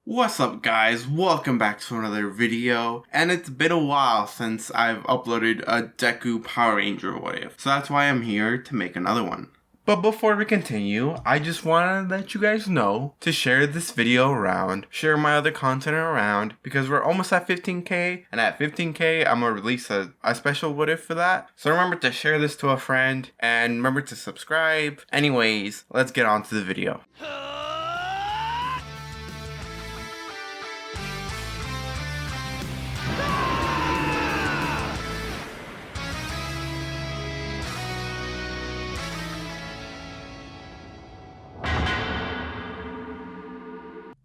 What's up guys, welcome back to another video, and it's been a while since I've uploaded a Deku Power Ranger What If, so that's why I'm here to make another one. But before we continue, I just want to let you guys know to share this video around, share my other content around, because we're almost at 15k, and at 15k I'm going to release a special What If for that. So remember to share this to a friend, and remember to subscribe. Anyways, let's get on to the video.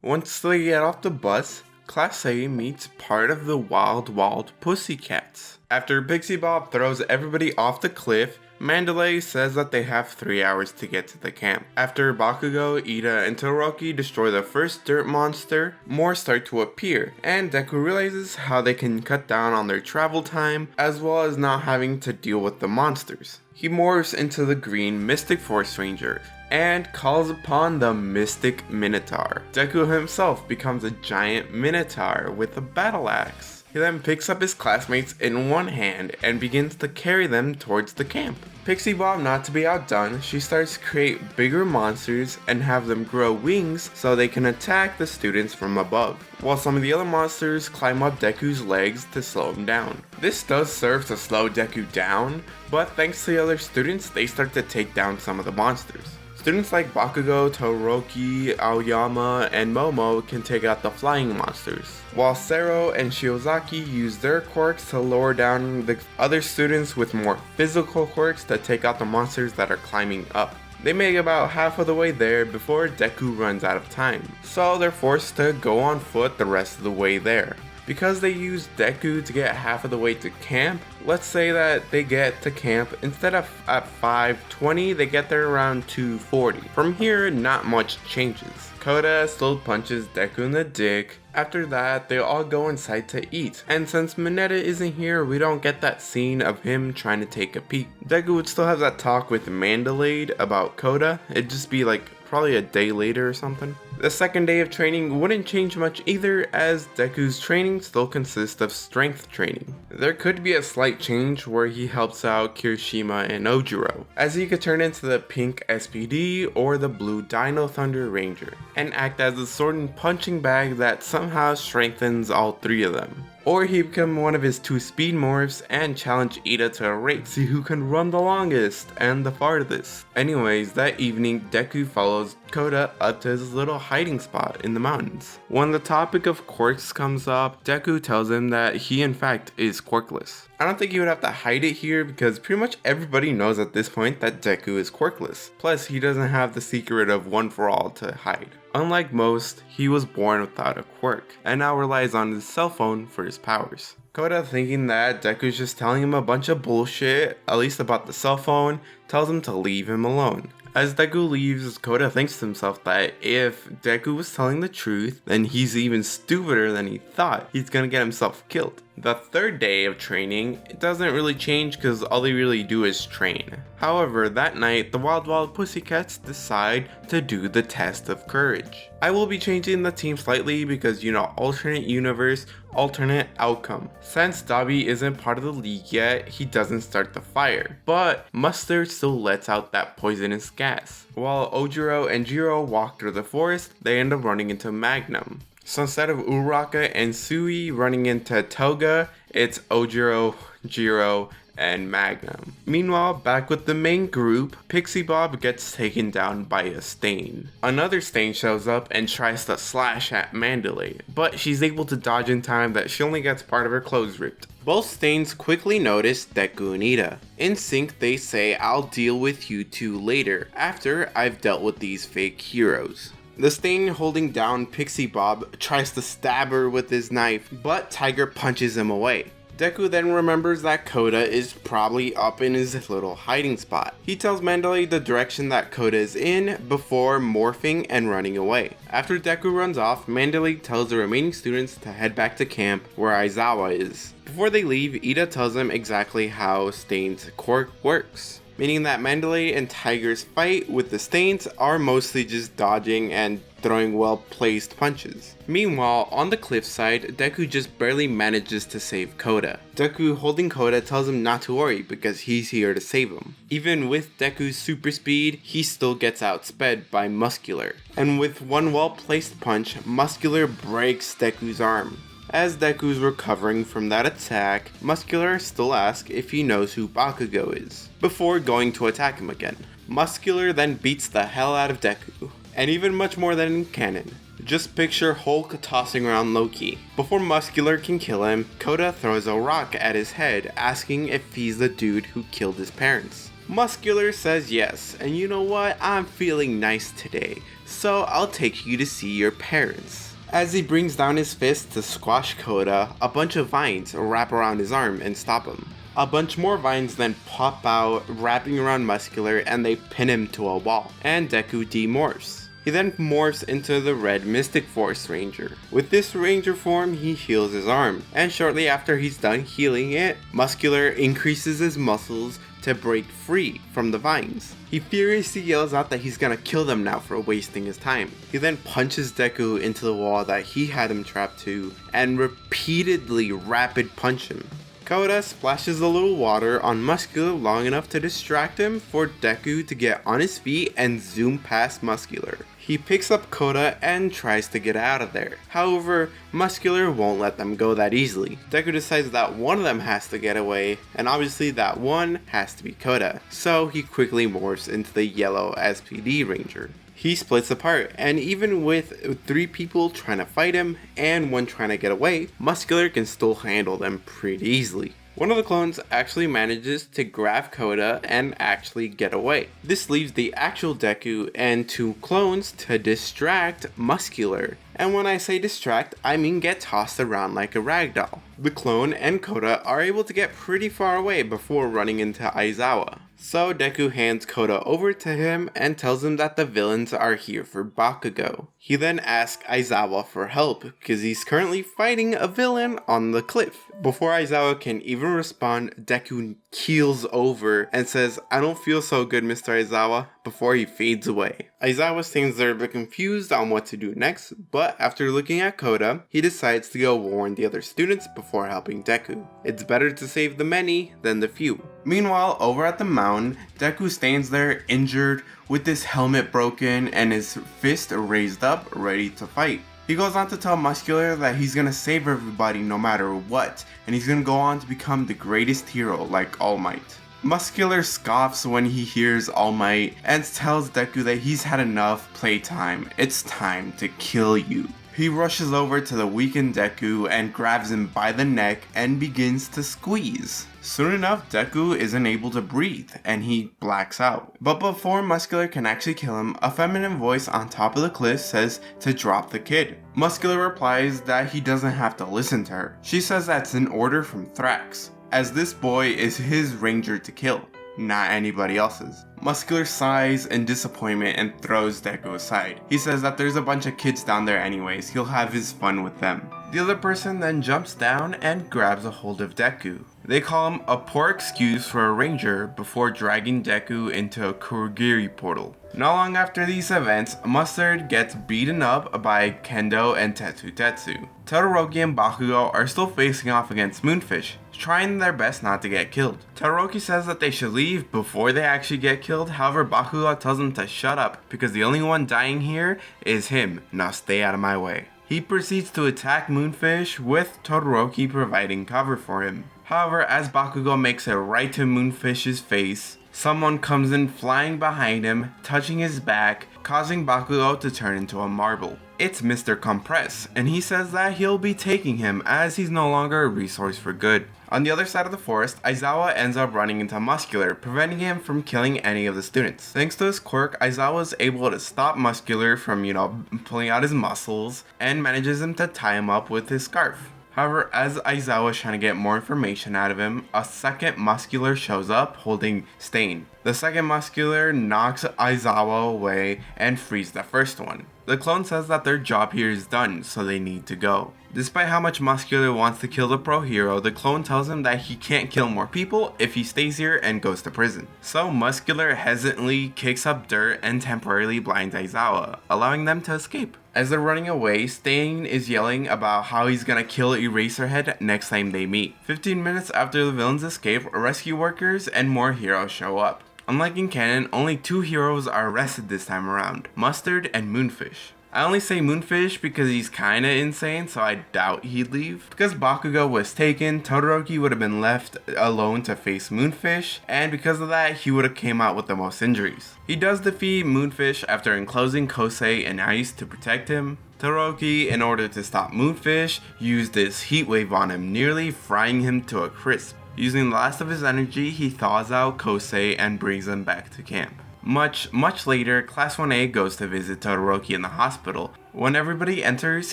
Once they get off the bus, Class A meets part of the Wild Pussycats. After Pixie Bob throws everybody off the cliff, Mandalay says that they have 3 hours to get to the camp. After Bakugo, Ida, and Todoroki destroy the first dirt monster, more start to appear, and Deku realizes how they can cut down on their travel time, as well as not having to deal with the monsters. He morphs into the green Mystic Force Ranger, and calls upon the Mystic Minotaur. Deku himself becomes a giant Minotaur with a battle axe. He then picks up his classmates in one hand and begins to carry them towards the camp. Pixie Bob, not to be outdone, she starts to create bigger monsters and have them grow wings so they can attack the students from above, while some of the other monsters climb up Deku's legs to slow him down. This does serve to slow Deku down, but thanks to the other students, they start to take down some of the monsters. Students like Bakugo, Todoroki, Aoyama, and Momo can take out the flying monsters, while Sero and Shiozaki use their quirks to lower down the other students with more physical quirks to take out the monsters that are climbing up. They make about half of the way there before Deku runs out of time, so they're forced to go on foot the rest of the way there. Because they use Deku to get half of the way to camp, let's say that they get to camp instead of at 5:20, they get there around 2:40. From here, not much changes. Koda still punches Deku in the dick. After that, they all go inside to eat, and since Mineta isn't here, we don't get that scene of him trying to take a peek. Deku would still have that talk with Mandalay about Koda. It'd just be like probably a day later or something. The second day of training wouldn't change much either, as Deku's training still consists of strength training. There could be a slight change where he helps out Kirishima and Ojiro, as he could turn into the pink SPD or the blue Dino Thunder Ranger, and act as a sword and punching bag that somehow strengthens all three of them. Or he become one of his two speed morphs and challenge Ida to a race, see who can run the longest and the farthest. Anyways, that evening, Deku follows Koda up to his little hiding spot in the mountains. When the topic of quirks comes up, Deku tells him that he in fact is quirkless. I don't think he would have to hide it here because pretty much everybody knows at this point that Deku is quirkless. Plus, he doesn't have the secret of One for All to hide. Unlike most, he was born without a quirk, and now relies on his cell phone for his powers. Koda, thinking that Deku's just telling him a bunch of bullshit, at least about the cell phone, tells him to leave him alone. As Deku leaves, Koda thinks to himself that if Deku was telling the truth, then he's even stupider than he thought. He's gonna get himself killed. The third day of training, it doesn't really change because all they really do is train. However, that night, the Wild Pussycats decide to do the test of courage. I will be changing the team slightly because, alternate universe, alternate outcome. Since Dabi isn't part of the league yet, he doesn't start the fire, but Mustard still lets out that poisonous gas. While Ojiro and Jiro walk through the forest, they end up running into Magnum. So instead of Uraraka and Sui running into Toga, it's Ojiro, Jiro, and Magnum. Meanwhile, back with the main group, Pixie Bob gets taken down by a stain. Another stain shows up and tries to slash at Mandalay, but she's able to dodge in time that she only gets part of her clothes ripped. Both stains quickly notice Deku and Ida. In sync, they say, "I'll deal with you two later, after I've dealt with these fake heroes." The stain holding down Pixie Bob tries to stab her with his knife, but Tiger punches him away. Deku then remembers that Koda is probably up in his little hiding spot. He tells Mandalay the direction that Koda is in before morphing and running away. After Deku runs off, Mandalay tells the remaining students to head back to camp where Aizawa is. Before they leave, Ida tells them exactly how Stain's quirk works. meaning that Mandalay and Tiger's fight with the Stains are mostly just dodging and throwing well-placed punches. Meanwhile, on the cliffside, Deku just barely manages to save Koda. Deku holding Koda tells him not to worry because he's here to save him. Even with Deku's super speed, he still gets outsped by Muscular. And with one well-placed punch, Muscular breaks Deku's arm. As Deku's recovering from that attack, Muscular still asks if he knows who Bakugo is, before going to attack him again. Muscular then beats the hell out of Deku, and even much more than in canon. Just picture Hulk tossing around Loki. Before Muscular can kill him, Koda throws a rock at his head, asking if he's the dude who killed his parents. Muscular says yes, and you know what, I'm feeling nice today, so I'll take you to see your parents. As he brings down his fist to squash Koda, a bunch of vines wrap around his arm and stop him. A bunch more vines then pop out, wrapping around Muscular, and they pin him to a wall, and Deku demorphs. He then morphs into the red Mystic Force Ranger. With this Ranger form, he heals his arm, and shortly after he's done healing it, Muscular increases his muscles to break free from the vines. He furiously yells out that he's gonna kill them now for wasting his time. He then punches Deku into the wall that he had him trapped to, and repeatedly rapid punch him. Koda splashes a little water on Muscular long enough to distract him for Deku to get on his feet and zoom past Muscular. He picks up Koda and tries to get out of there. However, Muscular won't let them go that easily. Deku decides that one of them has to get away, and obviously that one has to be Koda. So he quickly morphs into the yellow SPD Ranger. He splits apart, and even with 3 people trying to fight him and 1 trying to get away, Muscular can still handle them pretty easily. One of the clones actually manages to grab Koda and actually get away. This leaves the actual Deku and 2 clones to distract Muscular. And when I say distract, I mean get tossed around like a ragdoll. The clone and Koda are able to get pretty far away before running into Aizawa. So Deku hands Koda over to him and tells him that the villains are here for Bakugo. He then asks Aizawa for help because he's currently fighting a villain on the cliff. Before Aizawa can even respond, Deku keels over and says, "I don't feel so good, Mr. Aizawa," before he fades away. Aizawa seems there a bit confused on what to do next, but after looking at Koda, he decides to go warn the other students before helping Deku. It's better to save the many than the few. Meanwhile, over at the mountain, Deku stands there injured with his helmet broken and his fist raised up, ready to fight. He goes on to tell Muscular that he's gonna save everybody no matter what, and he's gonna go on to become the greatest hero like All Might. Muscular scoffs when he hears All Might and tells Deku that he's had enough playtime, it's time to kill you. He rushes over to the weakened Deku and grabs him by the neck and begins to squeeze. Soon enough, Deku isn't able to breathe and he blacks out. But before Muscular can actually kill him, a feminine voice on top of the cliff says to drop the kid. Muscular replies that he doesn't have to listen to her. She says that's an order from Thrax, as this boy is his ranger to kill, not anybody else's. Muscular sighs in disappointment and throws Deku aside. He says that there's a bunch of kids down there anyways, he'll have his fun with them. The other person then jumps down and grabs a hold of Deku. They call him a poor excuse for a ranger before dragging Deku into a Kurogiri portal. Not long after these events, Mustard gets beaten up by Kendo and Tetsu. Todoroki and Bakugo are still facing off against Moonfish, trying their best not to get killed. Todoroki says that they should leave before they actually get killed, however Bakugo tells them to shut up because the only one dying here is him, now stay out of my way. He proceeds to attack Moonfish with Todoroki providing cover for him. However, as Bakugo makes it right to Moonfish's face, someone comes in flying behind him, touching his back, causing Bakugo to turn into a marble. It's Mr. Compress, and he says that he'll be taking him as he's no longer a resource for good. On the other side of the forest, Aizawa ends up running into Muscular, preventing him from killing any of the students. Thanks to his quirk, Aizawa is able to stop Muscular from, pulling out his muscles, and manages him to tie him up with his scarf. However, as Aizawa is trying to get more information out of him, a second Muscular shows up holding Stain. The The second Muscular knocks Aizawa away and frees the first one. The clone says that their job here is done, so they need to go. Despite how much Muscular wants to kill the pro hero, the clone tells him that he can't kill more people if he stays here and goes to prison. So Muscular hesitantly kicks up dirt and temporarily blinds Aizawa, allowing them to escape. As they're running away, Stain is yelling about how he's gonna kill Eraserhead next time they meet. 15 minutes after the villains escape, rescue workers and more heroes show up. Unlike in canon, only 2 heroes are arrested this time around, Mustard and Moonfish. I only say Moonfish because he's kinda insane, so I doubt he'd leave. Because Bakugo was taken, Todoroki would have been left alone to face Moonfish, and because of that, he would have came out with the most injuries. He does defeat Moonfish after enclosing Kosei and Ice to protect him. Todoroki, in order to stop Moonfish, used his heat wave on him, nearly frying him to a crisp. Using the last of his energy, he thaws out Kosei and brings him back to camp. Much later, Class 1A goes to visit Todoroki in the hospital. When everybody enters,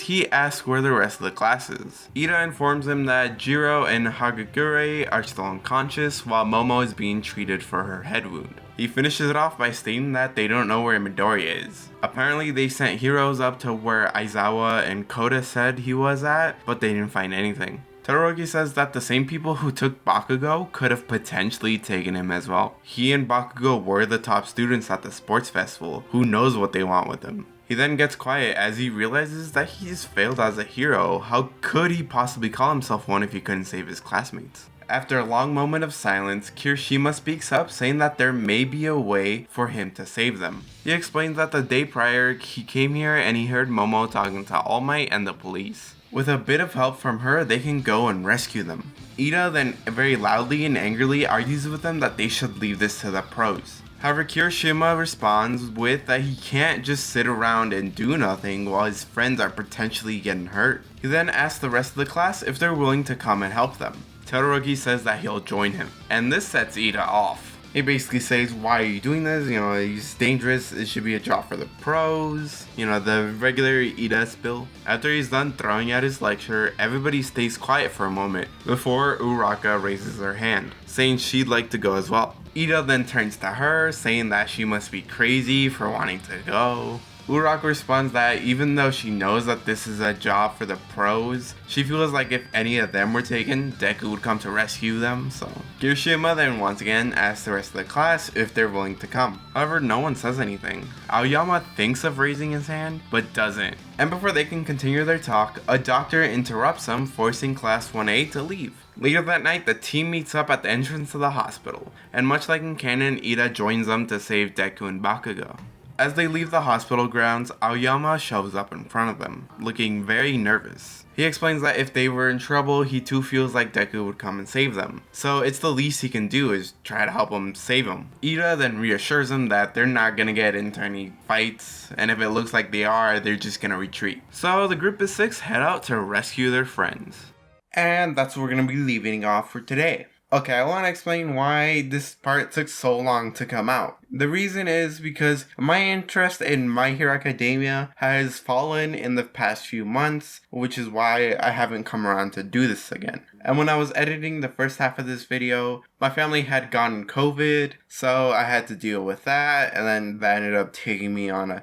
he asks where the rest of the class is. Ida informs him that Jiro and Hagakure are still unconscious while Momo is being treated for her head wound. He finishes it off by stating that they don't know where Midoriya is. Apparently they sent heroes up to where Aizawa and Koda said he was at, but they didn't find anything. Todoroki says that the same people who took Bakugo could have potentially taken him as well. He and Bakugo were the top students at the sports festival. Who knows what they want with him? He then gets quiet as he realizes that he's failed as a hero. How could he possibly call himself one if he couldn't save his classmates? After a long moment of silence, Kirishima speaks up saying that there may be a way for him to save them. He explains that the day prior he came here and he heard Momo talking to All Might and the police. With a bit of help from her, they can go and rescue them. Ida then very loudly and angrily argues with them that they should leave this to the pros. However, Kirishima responds with that he can't just sit around and do nothing while his friends are potentially getting hurt. He then asks the rest of the class if they're willing to come and help them. Todoroki says that he'll join him, and this sets Ida off. He basically says, why are you doing this? You know, it's dangerous, it should be a job for the pros. You know, the regular Ida spill. After he's done throwing out his lecture, everybody stays quiet for a moment before Uraka raises her hand, saying she'd like to go as well. Ida then turns to her, saying that she must be crazy for wanting to go. Uraka responds that even though she knows that this is a job for the pros, she feels like if any of them were taken, Deku would come to rescue them, so. Kirishima then once again asks the rest of the class if they're willing to come. However, no one says anything. Aoyama thinks of raising his hand, but doesn't. And before they can continue their talk, a doctor interrupts them, forcing Class 1A to leave. Later that night, the team meets up at the entrance to the hospital, and much like in canon, Ida joins them to save Deku and Bakugo. As they leave the hospital grounds, Aoyama shows up in front of them, looking very nervous. He explains that if they were in trouble, he too feels like Deku would come and save them. So it's the least he can do is try to help him save him. Ida then reassures him that they're not gonna get into any fights, and if it looks like they are, they're just gonna retreat. So the group of 6 head out to rescue their friends. And that's what we're gonna be leaving off for today. Okay, I want to explain why this part took so long to come out. The reason is because my interest in My Hero Academia has fallen in the past few months, which is why I haven't come around to do this again. And when I was editing the first half of this video, my family had gotten COVID, so I had to deal with that, and then that ended up taking me on a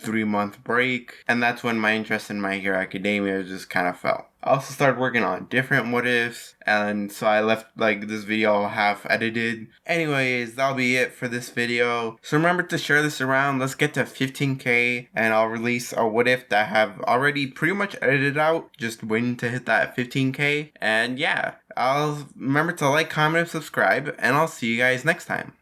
3-month break, and that's when my interest in My Hero Academia just kind of fell. I also started working on different what ifs, and so I left this video half edited. Anyways, that'll be it for this video. So remember to share this around. Let's get to 15k, and I'll release a what if that I have already pretty much edited out, just waiting to hit that 15k. And yeah, I'll remember to like, comment, and subscribe, and I'll see you guys next time.